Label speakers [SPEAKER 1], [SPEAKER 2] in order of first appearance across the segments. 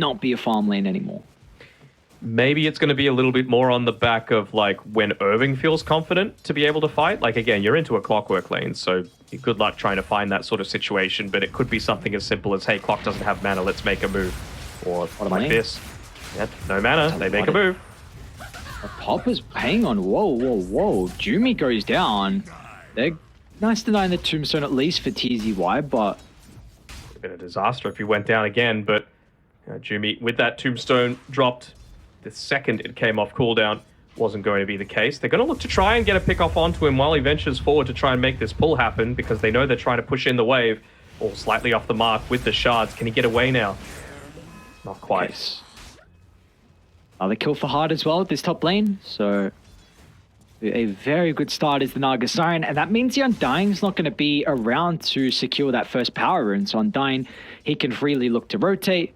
[SPEAKER 1] not be a farm lane anymore.
[SPEAKER 2] Maybe it's going to be a little bit more on the back of like when Irving feels confident to be able to fight. Like again, you're into a Clockwork lane, so good luck trying to find that sort of situation. But it could be something as simple as, hey, Clock doesn't have mana, let's make a move. Or like this. Yep, no mana, they make a move.
[SPEAKER 1] Popper's, hang on, whoa. Jumi goes down. They're nice denying the tombstone at least for TZY, but...
[SPEAKER 2] A bit of disaster if he went down again, but Jumi, with that tombstone dropped the second it came off cooldown, wasn't going to be the case. They're going to look to try and get a pick off onto him while he ventures forward to try and make this pull happen, because they know they're trying to push in the wave, or slightly off the mark with the shards. Can he get away now? Not quite.
[SPEAKER 1] Yes. Another kill for Hard as well at this top lane, so a very good start is the Naga Siren, and that means the Undying's not going to be around to secure that first power rune. So Undying, he can freely look to rotate.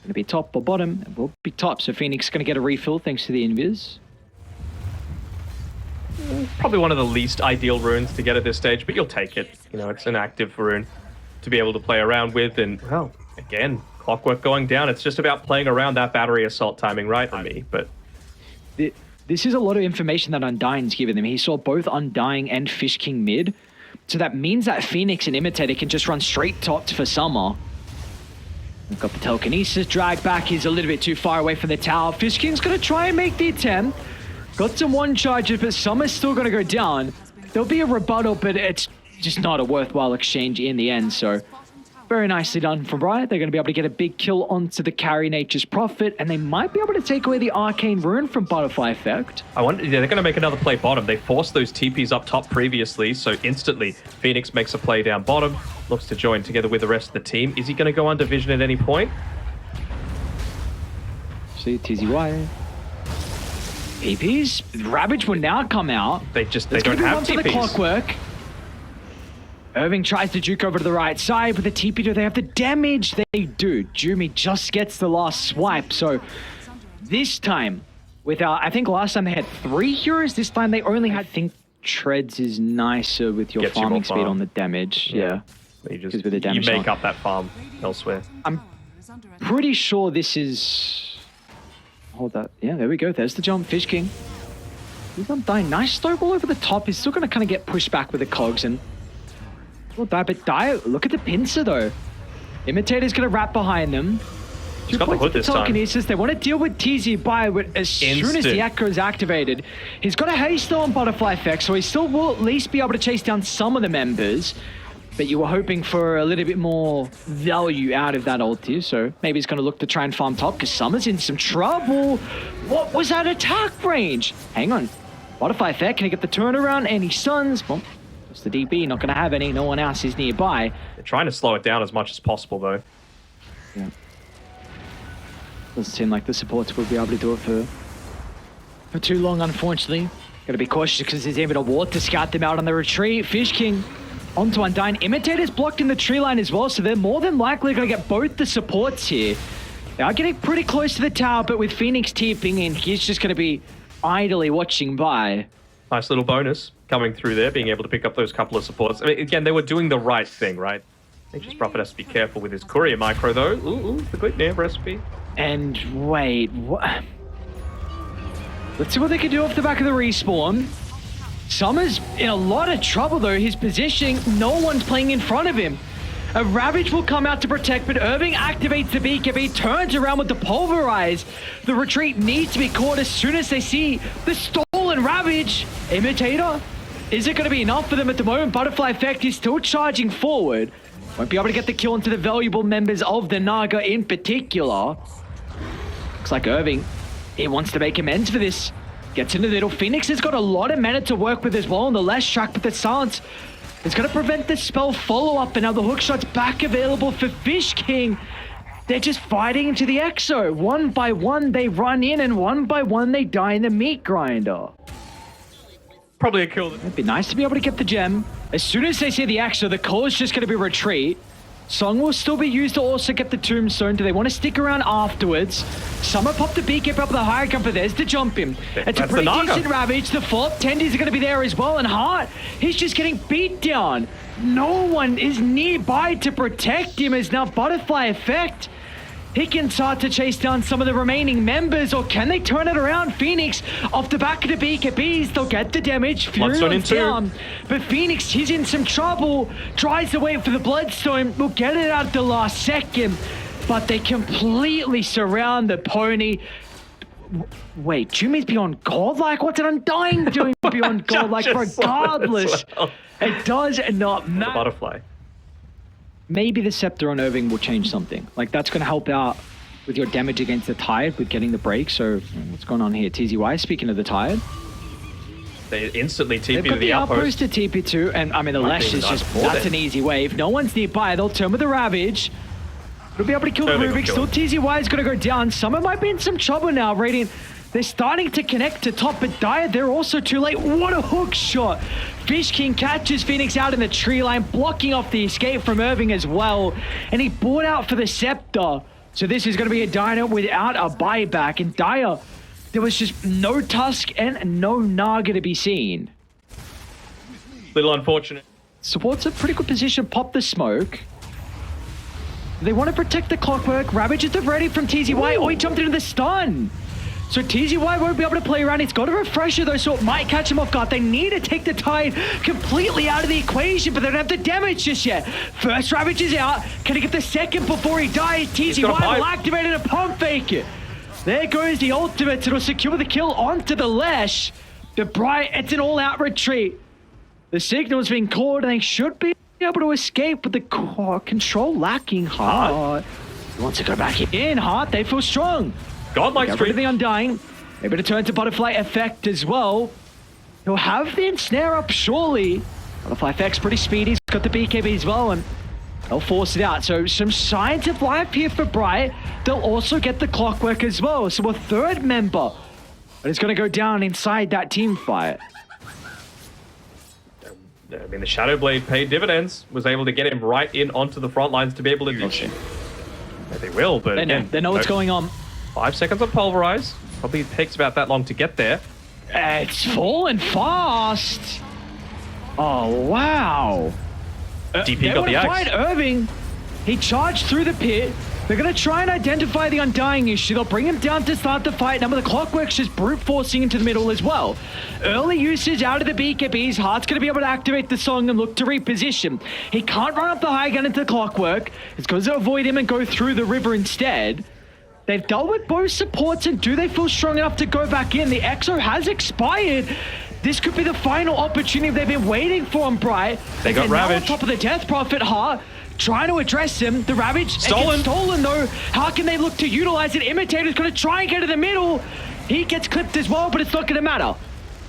[SPEAKER 1] Going to be top or bottom, it will be top, so Phoenix is going to get a refill thanks to the Invis.
[SPEAKER 2] Probably one of the least ideal runes to get at this stage, but you'll take it. You know, it's an active rune to be able to play around with, and well, again, Clockwork going down. It's just about playing around that battery assault timing, right, for me, but...
[SPEAKER 1] This is a lot of information that Undying's given them. He saw both Undying and Fish King mid, so that means that Phoenix and Imitator can just run straight top for Summer. We've got the telekinesis drag back. He's a little bit too far away from the tower. Fish King's going to try and make the attempt. Got some one charges, but Summer's still going to go down. There'll be a rebuttal, but it's just not a worthwhile exchange in the end. So very nicely done from Riot. They're going to be able to get a big kill onto the carry Nature's Prophet, and they might be able to take away the Arcane Rune from Butterfly Effect.
[SPEAKER 2] Yeah, they're going to make another play bottom. They forced those TPs up top previously, so instantly Phoenix makes a play down bottom, looks to join together with the rest of the team. Is he going to go under vision at any point?
[SPEAKER 1] See, TZY. PPs. Ravage will now come out.
[SPEAKER 2] They don't have TPs.
[SPEAKER 1] The Clockwork. Irving tries to juke over to the right side, but the TP, do they have the damage? They do. Jumi just gets the last swipe. So this time, without, I think last time they had 3 heroes. This time they only had, I think Treads is nicer with your farming speed on the damage. Yeah.
[SPEAKER 2] You make up that farm elsewhere.
[SPEAKER 1] I'm pretty sure this is... Hold that. Yeah, there we go. There's the jump. Fish King. He's not dying. Nice stoke all over the top. He's still going to kind of get pushed back with the cogs, and not bad, but look at the pincer though. Imitator's going to wrap behind them.
[SPEAKER 2] He's got the hood this time.
[SPEAKER 1] They want to deal with TZ by, but as soon as the Echo is activated, he's got a haste on Butterfly Effect, so he still will at least be able to chase down some of the members. But you were hoping for a little bit more value out of that ulti, so maybe he's going to look to try and farm top, because Summer's in some trouble. What was that attack range? Hang on. Butterfly Effect, can he get the turnaround? Any stuns? Well, it's the DP, not going to have any. No one else is nearby.
[SPEAKER 2] They're trying to slow it down as much as possible, though.
[SPEAKER 1] Yeah. Doesn't seem like the supports will be able to do it for too long, unfortunately. Got to be cautious because there's even a ward to scout them out on the retreat. Fish King onto Undying. Imitator's blocked in the tree line as well, so they're more than likely going to get both the supports here. They are getting pretty close to the tower, but with Phoenix TPing in, he's just going to be idly watching by.
[SPEAKER 2] Nice little bonus coming through there, being able to pick up those couple of supports. I mean, again, they were doing the right thing, right? Nature's Prophet has to be careful with his courier micro, though. Ooh, the quick nav recipe.
[SPEAKER 1] And wait, what? Let's see what they can do off the back of the respawn. Summer's in a lot of trouble, though. His positioning, no one's playing in front of him. A Ravage will come out to protect, but Irving activates the BKB, turns around with the Pulverize. The retreat needs to be caught as soon as they see the stolen Ravage. Imitator, is it going to be enough for them at the moment? Butterfly Effect is still charging forward. Won't be able to get the kill into the valuable members of the Naga in particular. Looks like Irving, he wants to make amends for this. Gets into the middle. Phoenix has got a lot of mana to work with as well on the last track, but the silence is going to prevent the spell follow-up, and now the hookshot's back available for Fish King. They're just fighting into the Exo. One by one, they run in, and one by one, they die in the meat grinder.
[SPEAKER 2] Probably a kill.
[SPEAKER 1] It'd be nice to be able to get the gem. As soon as they see the Exo, the call is just going to be retreat. Song will still be used to also get the tombstone. Do they want to stick around afterwards? Summer popped the beacon up the higher cover. There's the jump him. It's a pretty decent Ravage. The follow-up tendies are going to be there as well. And Hart, he's just getting beat down. No one is nearby to protect him as now Butterfly Effect. He can start to chase down some of the remaining members, or can they turn it around? Phoenix off the back of the BKBs, they'll get the damage. Fury down, but Phoenix, he's in some trouble. Tries to wait for the Bloodstone, will get it out at the last second, but they completely surround the pony. Wait, Jumi's beyond godlike? What's an Undying doing beyond godlike? Regardless, it does not matter.
[SPEAKER 2] The butterfly.
[SPEAKER 1] Maybe the Scepter on Irving will change something. Like, that's going to help out with your damage against the Tide with getting the break. So, what's going on here? TZY, speaking of the Tide.
[SPEAKER 2] They instantly TP
[SPEAKER 1] They've
[SPEAKER 2] to
[SPEAKER 1] got
[SPEAKER 2] the outpost.
[SPEAKER 1] to TP to, and I mean, the Lesh is just, that's an easy wave. No one's nearby. They'll turn with the Ravage. They'll be able to kill Rubik. Still, TZY is going to go down. Summer might be in some trouble now. Radiant, they're starting to connect to top, but Dire, they're also too late. What a hook shot. Fish King catches Phoenix out in the tree line, blocking off the escape from Irving as well. And he bought out for the Scepter. So this is going to be a Dino without a buyback. And Dire, there was just no Tusk and no Naga to be seen.
[SPEAKER 2] Little unfortunate.
[SPEAKER 1] Support's a pretty good position. Pop the smoke. They want to protect the Clockwork. Ravage is ready from TZY. Oh, he jumped into the stun. So TZY won't be able to play around. He's got a refresher though, so it might catch him off guard. They need to take the Tide completely out of the equation, but they don't have the damage just yet. First Ravage is out. Can he get the second before he dies? TZY will activate a pump fake. There goes the ultimate. It'll secure the kill onto the Lesh. The Bright, it's an all-out retreat. The signal's been called and they should be able to escape, but the control lacking. Heart. He wants to go back in. Heart, they feel strong.
[SPEAKER 2] Godlike
[SPEAKER 1] Get rid of the Undying. Maybe to turn to Butterfly Effect as well. He'll have the Ensnare up surely. Butterfly Effect's pretty speedy. He's got the BKB as well, and they'll force it out. So some signs of life here for Bright. They'll also get the Clockwork as well. So a third member that is going to go down inside that team fight.
[SPEAKER 2] I mean, the Shadow Blade paid dividends. Was able to get him right in onto the front lines to be able to... Yeah, they will, but
[SPEAKER 1] they know what's going on.
[SPEAKER 2] 5 seconds on Pulverize. Probably takes about that long to get there.
[SPEAKER 1] It's falling fast. Oh, wow.
[SPEAKER 2] DP got the axe.
[SPEAKER 1] Fight Irving. He charged through the pit. They're going to try and identify the Undying issue. They'll bring him down to start the fight. Now, the Clockwork's just brute forcing into the middle as well. Early usage out of the BKBs. Heart's going to be able to activate the song and look to reposition. He can't run up the high gun into the Clockwork. It's going to avoid him and go through the river instead. They've dealt with both supports, and do they feel strong enough to go back in? The EXO has expired. This could be the final opportunity they've been waiting for on Bright.
[SPEAKER 2] They got Ravage.
[SPEAKER 1] On top of the Death Prophet, Heart trying to address him. The Ravage
[SPEAKER 2] stolen.
[SPEAKER 1] Stolen though. How can they look to utilize it? Imitator's going to try and get to the middle. He gets clipped as well, but it's not going to matter.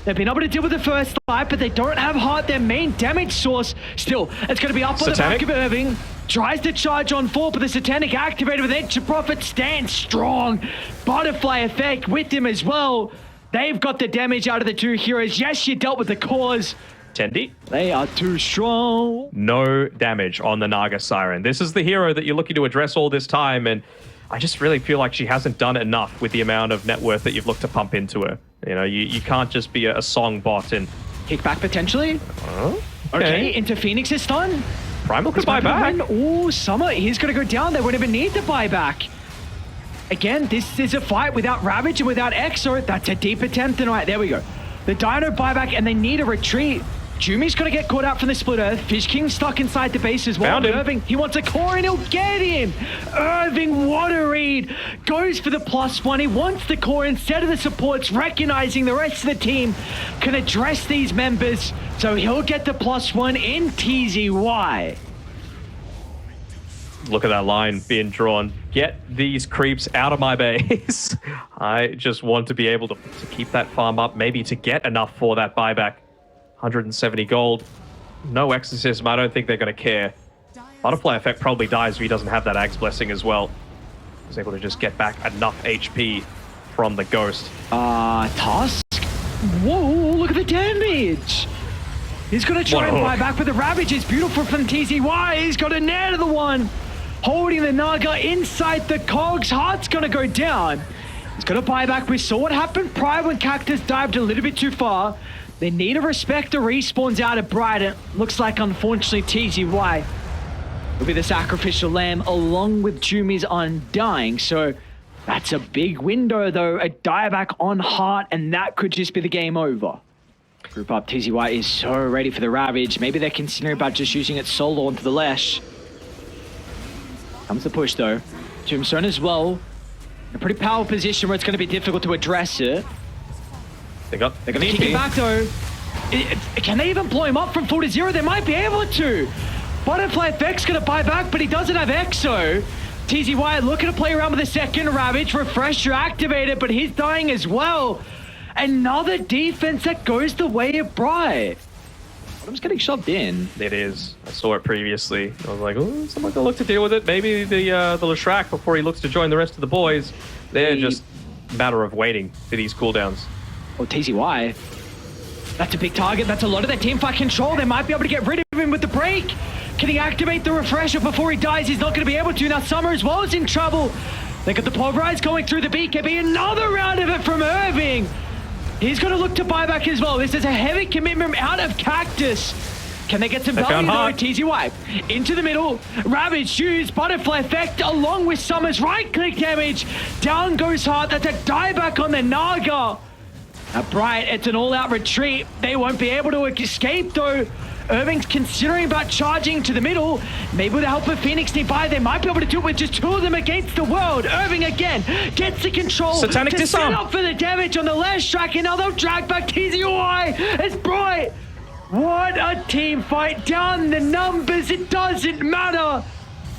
[SPEAKER 1] They've been able to deal with the first fight, but they don't have Heart, their main damage source. Still, it's going to be up on the back of Irving. Tries to charge on 4, but the Satanic activated with Edge Prophet stands strong. Butterfly Effect with him as well. They've got the damage out of the two heroes. Yes, you dealt with the cause.
[SPEAKER 2] Tendi.
[SPEAKER 1] They are too strong.
[SPEAKER 2] No damage on the Naga Siren. This is the hero that you're looking to address all this time, and I just really feel like she hasn't done enough with the amount of net worth that you've looked to pump into her. You know, you can't just be a song bot and...
[SPEAKER 1] Kickback potentially? Okay, into Phoenix's stun.
[SPEAKER 2] Primal could buy back.
[SPEAKER 1] Oh, Summer, he's going to go down. They wouldn't even need to buy back. Again, this is a fight without Ravage and without Exo. That's a deep attempt. And right, there we go. The Dino buyback, and they need a retreat. Jumi's going to get caught out from the Split Earth. Fish King's stuck inside the base as well. Irving, he wants a core and he'll get him. Irving, what a read. Goes for the +1. He wants the core instead of the supports, recognizing the rest of the team can address these members. So he'll get the +1 in TZY.
[SPEAKER 2] Look at that line being drawn. Get these creeps out of my base. I just want to be able to keep that farm up, maybe to get enough for that buyback. 170 gold. No exorcism. I don't think they're going to care. Butterfly Effect probably dies if he doesn't have that Axe Blessing as well. He's able to just get back enough HP from the Ghost.
[SPEAKER 1] Tusk? Whoa, look at the damage! He's going to try and buy back, but the Ravage is beautiful from TZY. He's got a nair to the one. Holding the Naga inside the cogs. Heart's going to go down. He's going to buy back. We saw what happened prior when Cactus dived a little bit too far. They need to respect the respawns out of Bright. It looks like, unfortunately, TZY will be the sacrificial lamb along with Jumi's Undying. So that's a big window though. A dieback on Heart, and that could just be the game over. Group up, TZY is so ready for the Ravage. Maybe they're considering about just using it solo onto the Lesh. Comes the push though. Tombstone as well. In a pretty powerful position where it's going to be difficult to address it.
[SPEAKER 2] They're going
[SPEAKER 1] to kick it back though. Can they even blow him up from 4 to 0? They might be able to. Butterfly Effect's going to buy back, but he doesn't have Exo. TZY looking to play around with the second Ravage. Refresher activated, but he's dying as well. Another defense that goes the way of Bright. Bottom's getting shoved in.
[SPEAKER 2] It is. I saw it previously. I was like, oh, someone can look to deal with it. Maybe the Leshrac before he looks to join the rest of the boys. They're just a matter of waiting for these cooldowns.
[SPEAKER 1] Oh, TZY. That's a big target. That's a lot of their teamfight control. They might be able to get rid of him with the break. Can he activate the refresher before he dies? He's not going to be able to. Now Summer as well is in trouble. They got the Pulverize going through the BKB. Another round of it from Irving. He's going to look to buy back as well. This is a heavy commitment out of Cactus. Can they get some value though? TZY into the middle. Ravage used Butterfly Effect along with Summer's right-click damage. Down goes Heart. That's a dieback on the Naga. Bright, it's an all-out retreat. They won't be able to escape though. Irving's considering about charging to the middle. Maybe with the help of Phoenix nearby, they might be able to do it with just 2 of them against the world. Irving again gets the control
[SPEAKER 2] Satanic
[SPEAKER 1] to
[SPEAKER 2] disarm.
[SPEAKER 1] set up for the damage on the Leshrac, and now they'll drag back TZY. It's Bright. What a team fight. Down the numbers, it doesn't matter.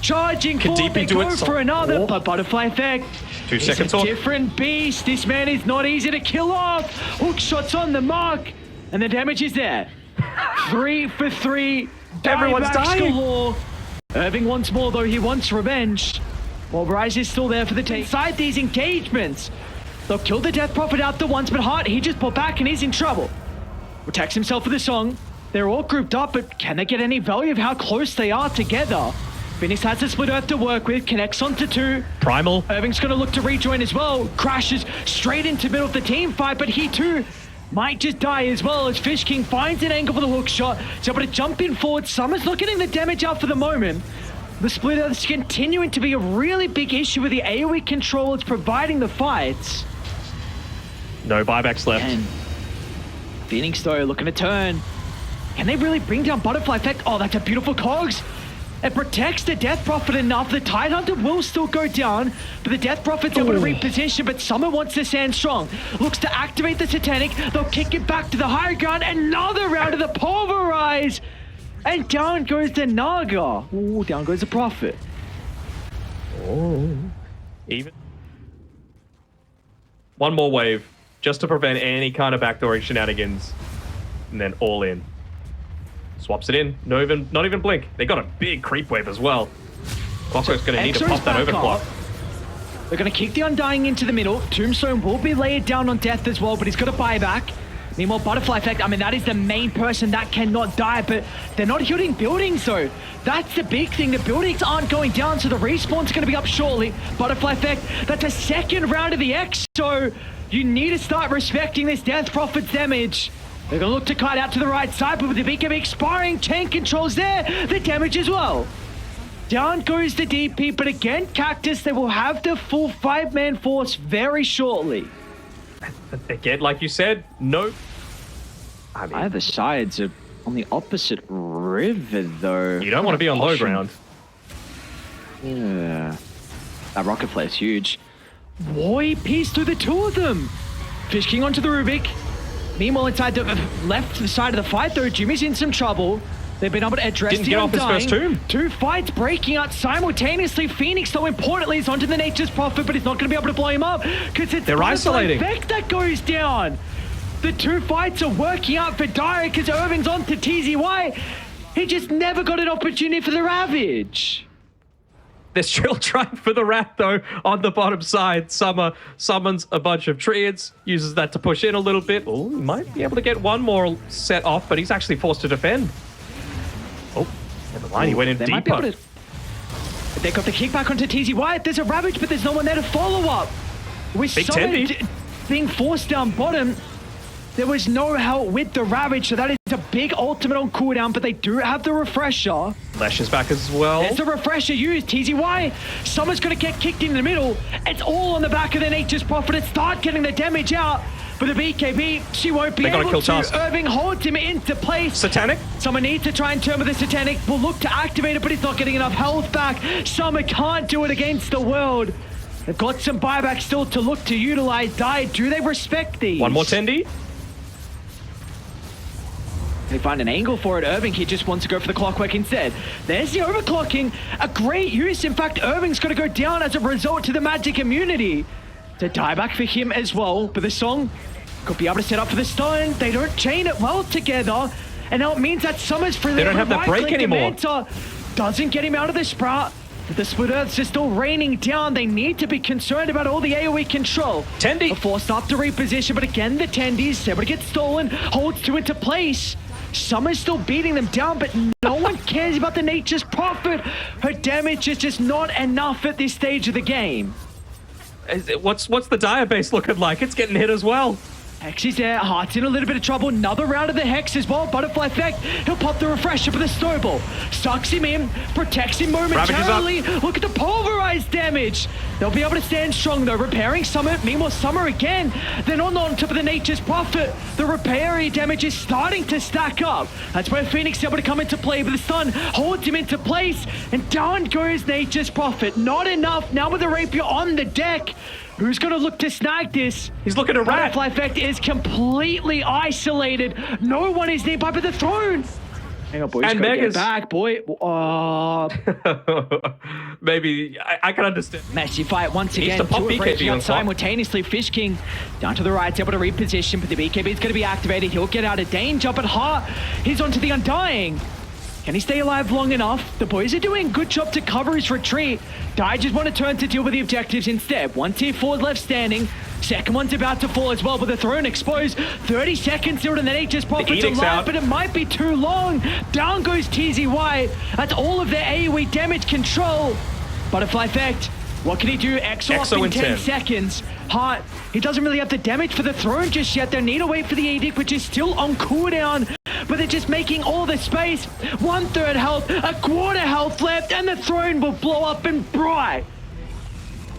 [SPEAKER 1] Charging forward, they go for another, but Butterfly Effect.
[SPEAKER 2] 2 seconds off.
[SPEAKER 1] Different beast. This man is not easy to kill off. Hook shots on the mark, and the damage is there. 3 for 3.
[SPEAKER 2] Everyone's dying.
[SPEAKER 1] Galore. Irving wants more though. He wants revenge. Pulverize is still there for the team. Inside these engagements, they'll kill the Death Prophet out the once, but Heart, he just pulled back and he's in trouble. Protects himself with the song. They're all grouped up, but can they get any value of how close they are together? Phoenix has the Split Earth to work with, connects onto 2.
[SPEAKER 2] Primal.
[SPEAKER 1] Irving's going to look to rejoin as well. Crashes straight into the middle of the team fight, but he too might just die as well as Fish King finds an angle for the hook shot. He's able to jump in forward. Summer's not getting the damage out for the moment. The Split Earth is continuing to be a really big issue with the AoE controllers providing the fights.
[SPEAKER 2] No buybacks left.
[SPEAKER 1] And Phoenix though looking to turn. Can they really bring down Butterfly Effect? Oh, that's a beautiful cogs. It protects the Death Prophet enough. The Tidehunter will still go down, but the Death Prophet's able to reposition, but Summer wants to stand strong. Looks to activate the Satanic. They'll kick it back to the higher ground. Another round of the Pulverize. And down goes the Naga. Ooh, down goes the Prophet.
[SPEAKER 2] Oh. Even. One more wave, just to prevent any kind of backdooring shenanigans. And then all in. Swaps it in. Not even blink. They got a big creep wave as well. Clockwork's going to need to pop that overclock.
[SPEAKER 1] They're going to kick the Undying into the middle. Tombstone will be layered down on Death as well, but he's got a buyback. Meanwhile, Butterfly Effect, I mean, that is the main person that cannot die, but they're not hitting buildings, though. That's the big thing. The buildings aren't going down, so the respawn's going to be up shortly. Butterfly Effect, that's a second round of the X, so you need to start respecting this Death Prophet's damage. They're going to look to kite out to the right side, but with the BKB expiring, tank controls there, the damage as well. Down goes the DP, but again, Cactus, they will have the full 5-man force very shortly.
[SPEAKER 2] Again, like you said, no. I mean,
[SPEAKER 1] either sides are on the opposite river, though.
[SPEAKER 2] You don't want to be on low ground.
[SPEAKER 1] Yeah. That rocket flare is huge. Boy, piece through the 2 of them. Fish King onto the Rubik. Meanwhile, inside the left side of the fight, though, Jimmy's in some trouble. They've been able to address
[SPEAKER 2] Didn't get off his first tomb.
[SPEAKER 1] 2 fights breaking out simultaneously. Phoenix, though, importantly, is onto the Nature's Prophet, but he's not going to be able to blow him up because it's
[SPEAKER 2] they're isolating.
[SPEAKER 1] Effect that goes down. The 2 fights are working out for Dire because Irving's onto TZY. He just never got an opportunity for the Ravage.
[SPEAKER 2] They're still trying for the rat, though, on the bottom side. Summer summons a bunch of Triads, uses that to push in a little bit. Oh, he might be able to get one more set off, but he's actually forced to defend. Oh, never mind. He went in deeper.
[SPEAKER 1] They got the kickback onto TZY. There's a Ravage, but there's no one there to follow up. With
[SPEAKER 2] Big
[SPEAKER 1] Summer being forced down bottom, There was no help with the Ravage, so that is a big ultimate on cooldown, but they do have the refresher.
[SPEAKER 2] Lesh is back as well.
[SPEAKER 1] There's the refresher used, TZY. Summer's going to get kicked in the middle. It's all on the back of the Nature's Prophet. It start getting the damage out. But the BKB, she won't be able to. Irving holds him into place.
[SPEAKER 2] Satanic?
[SPEAKER 1] Someone needs to try and turn with the Satanic. Will look to activate it, but he's not getting enough health back. Summer can't do it against the world. They've got some buyback still to look to utilize. Do they respect these?
[SPEAKER 2] One more Tendy.
[SPEAKER 1] They find an angle for it. Irving, he just wants to go for the clockwork instead. There's the overclocking. A great use. In fact, Irving's going to go down as a result to the magic immunity. To die back for him as well. But the Song could be able to set up for the stun. They don't chain it well together. And now it means that Summer's free.
[SPEAKER 2] They don't have that break anymore.
[SPEAKER 1] Doesn't get him out of the Sprout. The Split Earths are still raining down. They need to be concerned about all the AoE control.
[SPEAKER 2] Tendy.
[SPEAKER 1] Forced up to reposition, but again, the Tendy's able to get stolen. Holds two into place. Summer's still beating them down, but no one cares about the Nature's Prophet. Her damage is just not enough at this stage of the game.
[SPEAKER 2] What's the Dire base looking like? It's getting hit as well.
[SPEAKER 1] Hex is there. Heart's in a little bit of trouble. Another round of the Hex as well. Butterfly effect. He'll pop the refresher for the snowball. Sucks him in. Protects him momentarily. Look at the pulverized damage. They'll be able to stand strong though. Repairing Summer. Meanwhile, Summer again. They're not on top of the Nature's Prophet. The repair damage is starting to stack up. That's where Phoenix is able to come into play. But the Sun holds him into place. And down goes Nature's Prophet. Not enough. Now with the Rapier on the deck. Who's going to look to snag this?
[SPEAKER 2] He's looking to rat.
[SPEAKER 1] Butterfly effect is completely isolated. No one is nearby but the throne. Hang on, boys.
[SPEAKER 2] And Megas.
[SPEAKER 1] Get back, boy.
[SPEAKER 2] Maybe. I can understand.
[SPEAKER 1] Messy fight once again.
[SPEAKER 2] To pop BKB on
[SPEAKER 1] simultaneously. Fish King down to the right. Able to reposition, but the BKB is going to be activated. He'll get out of danger, but Heart, he's onto the Undying. Can he stay alive long enough? The boys are doing a good job to cover his retreat. Die just want to turn to deal with the objectives instead. One tier forward left standing. Second one's about to fall as well, but the throne exposed. 30 seconds still to the Nature's Prophet to life, but it might be too long. Down goes TZY. That's all of their AoE damage control. Butterfly effect. What can he do? Exo up in 10 seconds. Heart, he doesn't really have the damage for the throne just yet. They need to wait for the edict, which is still on cooldown. But they're just making all the space. 1/3 health, a quarter health left, and the throne will blow up and bright.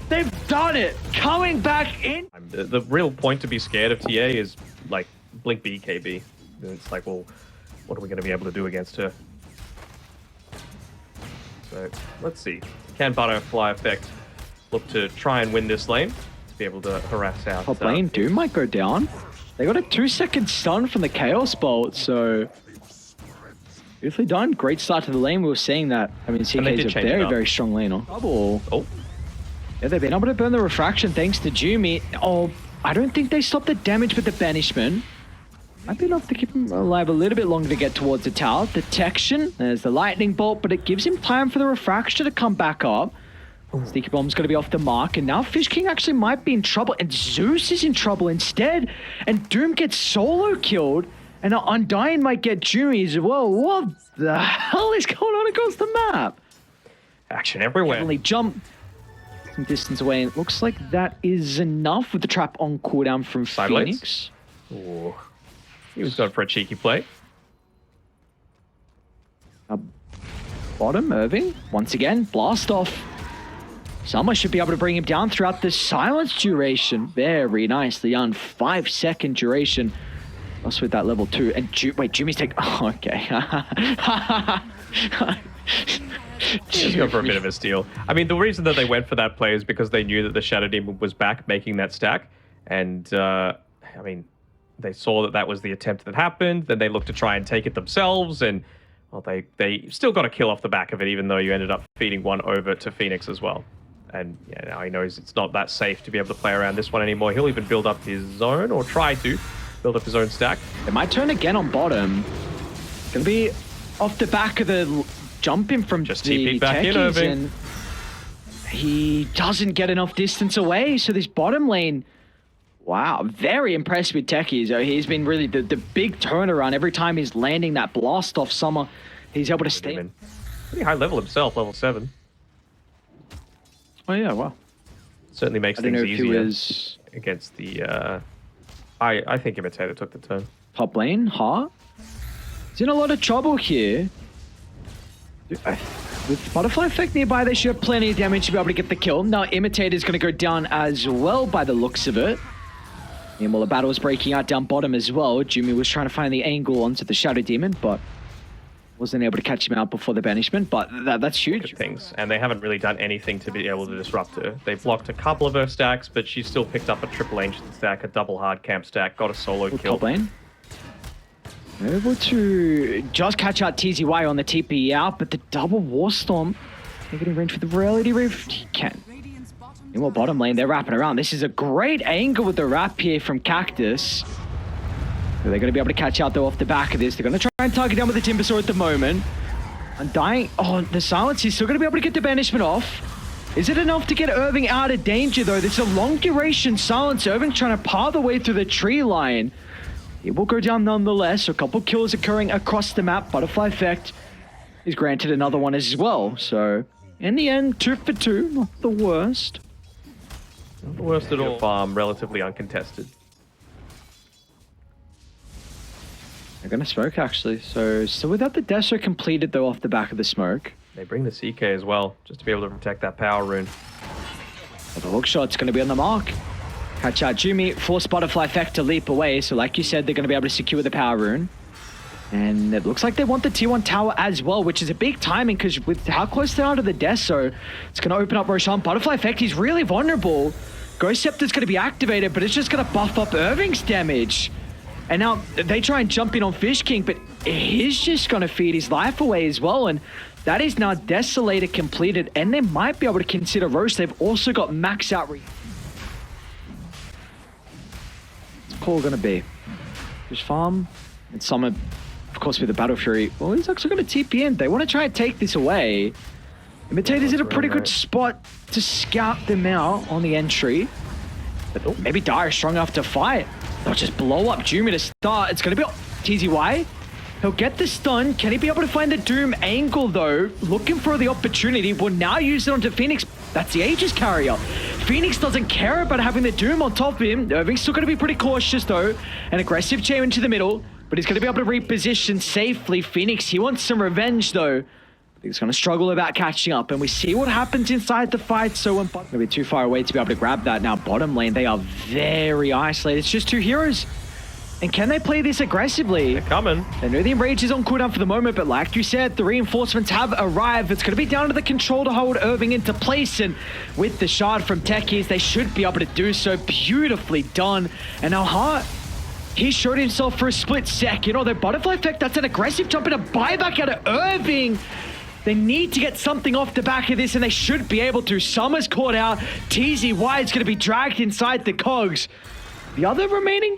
[SPEAKER 1] They've done it. Coming back in.
[SPEAKER 2] The real point to be scared of TA is like Blink BKB. It's like, well, what are we going to be able to do against her? So let's see. Can Butterfly effect look to try and win this lane to be able to harass out?
[SPEAKER 1] Top lane, Doom might go down. They got a 2-second stun from the Chaos Bolt, so beautifully done. Great start to the lane. We were saying that. I mean, CK is a very, very strong laner. Double.
[SPEAKER 2] Oh.
[SPEAKER 1] Yeah, they've been able to burn the refraction thanks to Jumi. Oh, I don't think they stopped the damage with the banishment. Might be enough to keep him alive a little bit longer to get towards the tower. Detection. There's the lightning bolt, but it gives him time for the refraction to come back up. Sneaky Bomb's going to be off the mark, and now Fish King actually might be in trouble, and Zeus is in trouble instead, and Doom gets solo killed, and Undying might get Jumi as well. What the hell is going on across the map?
[SPEAKER 2] Action everywhere.
[SPEAKER 1] Definitely jump some distance away, and it looks like that is enough with the trap on cooldown from Phoenix.
[SPEAKER 2] Ooh. He was going for a cheeky play.
[SPEAKER 1] Bottom, Irving, once again, blast off. Summer should be able to bring him down throughout the silence duration. Very nicely done. 5-second duration. Plus with that level 2. And wait, Jumi's take. Oh, okay.
[SPEAKER 2] He's going for a bit of a steal. I mean, the reason that they went for that play is because they knew that the Shadow Demon was back making that stack. And, I mean, they saw that that was the attempt that happened. Then they looked to try and take it themselves. And, well, they still got a kill off the back of it, even though you ended up feeding one over to Phoenix as well. And yeah, now he knows it's not that safe to be able to play around this one anymore. He'll even build up his own, or try to build up his own stack.
[SPEAKER 1] It might turn again on bottom. Gonna be off the back of the jumping from
[SPEAKER 2] just
[SPEAKER 1] the
[SPEAKER 2] back in, Irving.
[SPEAKER 1] And he doesn't get enough distance away. So this bottom lane, wow, very impressed with Techies. He's been really the big turnaround every time he's landing that blast off Summer. He's able to stay.
[SPEAKER 2] Pretty high level himself, level 7.
[SPEAKER 1] Oh yeah, wow.
[SPEAKER 2] Certainly makes things easier against the I think Imitator took the turn.
[SPEAKER 1] Top lane, Heart. He's in a lot of trouble here. With Butterfly Effect nearby, they should have plenty of damage to be able to get the kill. Now, Imitator's going to go down as well by the looks of it. Meanwhile, the battle is breaking out down bottom as well. Jumi was trying to find the angle onto the Shadow Demon, but wasn't able to catch him out before the banishment. But that's huge.
[SPEAKER 2] Things, and they haven't really done anything to be able to disrupt her. They blocked a couple of her stacks, but she still picked up a triple ancient stack, a double hard camp stack, got a solo kill.
[SPEAKER 1] Top lane. Able to just catch out TZY on the TP out, but the double Warstorm can't get in range for the Reality Rift. He can. Meanwhile, bottom lane, they're wrapping around. This is a great angle with the wrap here from Cactus. They're going to be able to catch out though off the back of this. They're going to try and target down with the Timber Sword at the moment. Undying. Oh, the silence. He's still going to be able to get the banishment off. Is it enough to get Irving out of danger though? This is a long duration silence. Irving trying to power the way through the tree line. It will go down nonetheless. A couple kills occurring across the map. Butterfly Effect is granted another one as well. So in the end, 2 for 2. Not the worst.
[SPEAKER 2] Not the worst at all. Farm relatively uncontested.
[SPEAKER 1] They're going to smoke actually. So still without the Deso completed though off the back of the smoke.
[SPEAKER 2] They bring the CK as well, just to be able to protect that power rune.
[SPEAKER 1] But the hook shot's going to be on the mark. Catch out Jumi, force Butterfly Effect to leap away. So like you said, they're going to be able to secure the power rune. And it looks like they want the T1 tower as well, which is a big timing because with how close they are to the Deso, it's going to open up Roshan. Butterfly Effect, he's really vulnerable. Ghost Scepter's going to be activated, but it's just going to buff up Irving's damage. And now they try and jump in on Fish King, but he's just going to feed his life away as well. And that is now Desolator completed, and they might be able to consider Roche. They've also got max out. What's the call going to be? Just farm and Summon, of course, with the Battle Fury. Well, he's actually going to TP in. They want to try and take this away. Imitator's in a pretty good spot to scout them out on the entry. But maybe Dire is strong enough to fight. They'll just blow up Jumi to start. It's going to be TZY. He'll get the stun. Can he be able to find the Doom angle, though? Looking for the opportunity. Will now use it onto Phoenix. That's the Aegis carrier. Phoenix doesn't care about having the Doom on top of him. Irving's still going to be pretty cautious, though. An aggressive chain into the middle, but he's going to be able to reposition safely. Phoenix, he wants some revenge, though. He's going to struggle about catching up, and we see what happens inside the fight. So when going to be too far away to be able to grab that. Now bottom lane, they are very isolated. It's just two heroes. And can they play this aggressively?
[SPEAKER 2] They're coming.
[SPEAKER 1] They know the Enrage is on cooldown for the moment, but like you said, the reinforcements have arrived. It's going to be down to the control to hold Irving into place, and with the shard from Techies, they should be able to do so. Beautifully done. And now Hart, he showed himself for a split second. Although Butterfly Effect, that's an aggressive jump and a buyback out of Irving. They need to get something off the back of this, and they should be able to. Summer's caught out. TZY is going to be dragged inside the cogs. The other remaining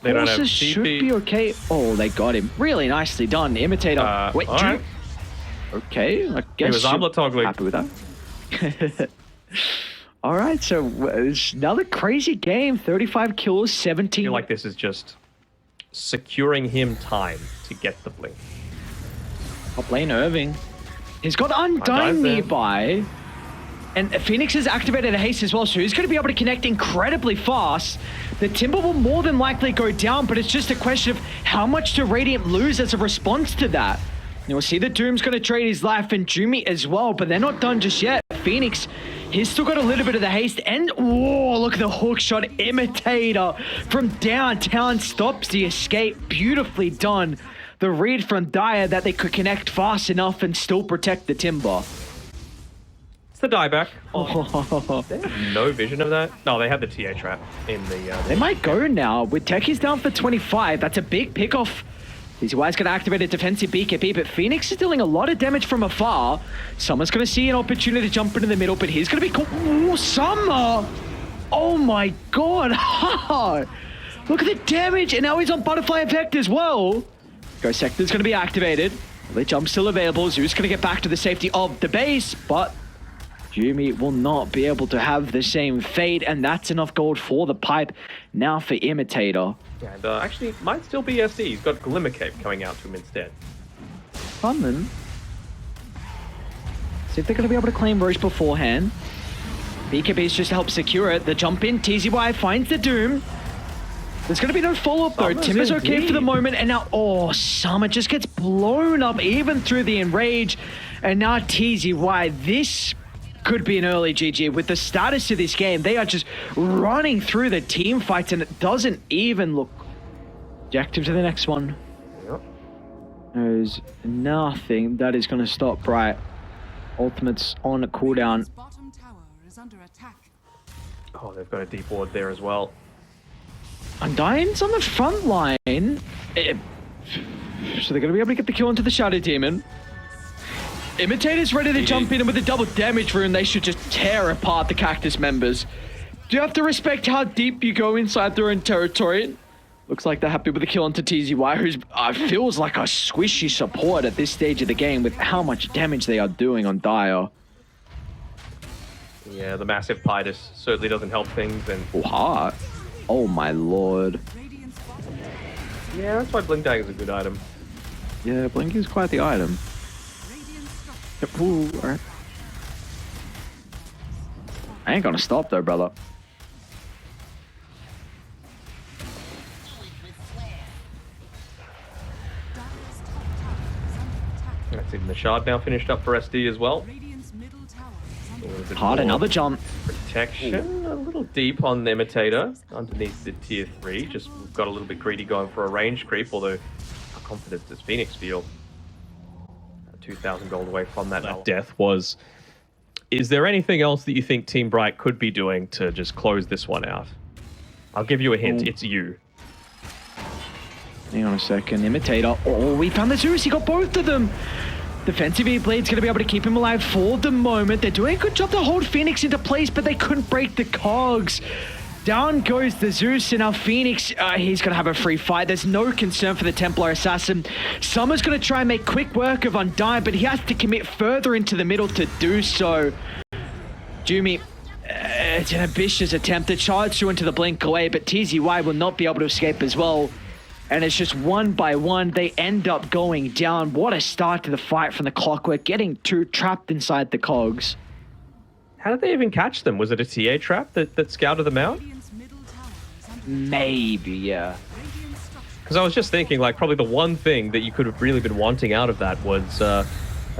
[SPEAKER 1] forces should be okay. Oh, they got him. Really nicely done. Imitator. Wait, right. Okay, I guess
[SPEAKER 2] he was armlet toggling.
[SPEAKER 1] Happy with that. All right, so it's another crazy game. 35 kills, 17.
[SPEAKER 2] I feel like this is just securing him time to get the blink.
[SPEAKER 1] Top lane Irving. He's got Undyne nearby. And Phoenix has activated a haste as well, so he's going to be able to connect incredibly fast. The Timber will more than likely go down, but it's just a question of how much do Radiant lose as a response to that. You'll see that Doom's going to trade his life and Jumi as well, but they're not done just yet. Phoenix, he's still got a little bit of the haste, and oh, look at the hook shot. Imitator from downtown stops the escape. Beautifully done. The read from Dire that they could connect fast enough and still protect the Timber.
[SPEAKER 2] It's the dieback. Oh, they have no vision of that. No, they had the TA trap in the...
[SPEAKER 1] they might go now. With Techies down for 25, that's a big pickoff. TZY's going to activate a defensive BKB, but Phoenix is dealing a lot of damage from afar. Summer's going to see an opportunity to jump into the middle, but he's going to be caught. Oh, Summer! Oh my god! Look at the damage, and now he's on Butterfly Effect as well. Ghost Sector's going to be activated. The jump still available. Zoo's going to get back to the safety of the base, but Jumi will not be able to have the same fate, and that's enough gold for the pipe. Now for Imitator.
[SPEAKER 2] Yeah, and actually, might still be SD. He's got Glimmer Cape coming out to him instead.
[SPEAKER 1] Fun then. See if they're going to be able to claim Roche beforehand. BKB is just to help secure it. The jump in. TZY finds the Doom. There's going to be no follow-up though.
[SPEAKER 2] Summer's
[SPEAKER 1] Tim is okay
[SPEAKER 2] indeed.
[SPEAKER 1] for the moment, and now, oh, Summer just gets blown up even through the enrage. And now TZY, this could be an early GG. With the status of this game, they are just running through the team fights, and it doesn't even look objective to the next one.
[SPEAKER 2] Yep.
[SPEAKER 1] There's nothing that is going to stop Bright. Ultimate's on a cooldown.
[SPEAKER 3] Bottom tower is under attack.
[SPEAKER 2] Oh, they've got a deep ward there as well.
[SPEAKER 1] Undyne's on the front line. So they're going to be able to get the kill into the Shadow Demon. Imitator's ready to jump in, and with a double damage rune, they should just tear apart the Cactus members. Do you have to respect how deep you go inside their own territory? Looks like they're happy with the kill onto TZY, who's feels like a squishy support at this stage of the game with how much damage they are doing on Dire.
[SPEAKER 2] Yeah, the massive Pidus certainly doesn't help things. And
[SPEAKER 1] Oh, hard. Oh my lord.
[SPEAKER 3] Radiant's bottom tower.
[SPEAKER 2] yeah, that's why Blink Dagger's a good item.
[SPEAKER 1] Yeah, Blink is quite the item.
[SPEAKER 3] Radiant structure.
[SPEAKER 1] Yep, ooh, alright. I ain't gonna stop though, brother.
[SPEAKER 3] Dire's top tower is under attack.
[SPEAKER 2] That's even the shard now finished up for SD as well.
[SPEAKER 3] Radiant's middle tower is
[SPEAKER 2] A
[SPEAKER 3] under
[SPEAKER 2] little bit
[SPEAKER 1] Hard,
[SPEAKER 2] more
[SPEAKER 1] another jump.
[SPEAKER 2] protection, a little deep on the Imitator underneath the tier 3. Just got a little bit greedy going for a range creep, although how confident does Phoenix feel? 2,000 gold away from that death was. Is there anything else that you think Team Bright could be doing to just close this one out? I'll give you a hint.
[SPEAKER 1] Oh.
[SPEAKER 2] It's you.
[SPEAKER 1] Hang on a second. Imitator. Oh, we found the Zeus. He got both of them. Defensive E-Blade's going to be able to keep him alive for the moment. They're doing a good job to hold Phoenix into place, but they couldn't break the cogs. Down goes the Zeus, and now Phoenix, he's going to have a free fight. There's no concern for the Templar Assassin. Summer's going to try and make quick work of Undyne, but he has to commit further into the middle to do so. Jumi, it's an ambitious attempt to charge through into the blink away, but TZY will not be able to escape as well. And it's just one by one, they end up going down. What a start to the fight from the Clockwork, getting trapped inside the cogs.
[SPEAKER 2] How did they even catch them? Was it a TA trap that scouted them out?
[SPEAKER 3] Radiant's middle tower is under
[SPEAKER 1] Maybe, yeah.
[SPEAKER 3] Radiant structure.
[SPEAKER 2] Because I was just thinking, like, probably the one thing that you could have really been wanting out of that was a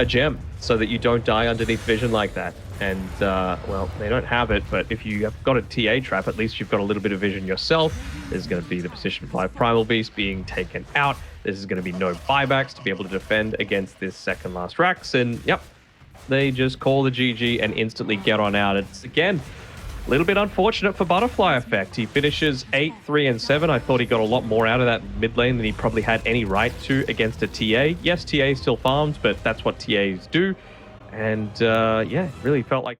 [SPEAKER 2] gem, so that you don't die underneath vision like that. And, well, they don't have it, but if you have got a TA trap, at least you've got a little bit of vision yourself. There's going to be the position 5 Primal Beast being taken out. There's going to be no buybacks to be able to defend against this second last Rax. And, yep, they just call the GG and instantly get on out. It's, again, a little bit unfortunate for Butterfly Effect. He finishes 8, 3, and 7. I thought he got a lot more out of that mid lane than he probably had any right to against a TA. Yes, TA still farms, but that's what TAs do. And, yeah, really felt like...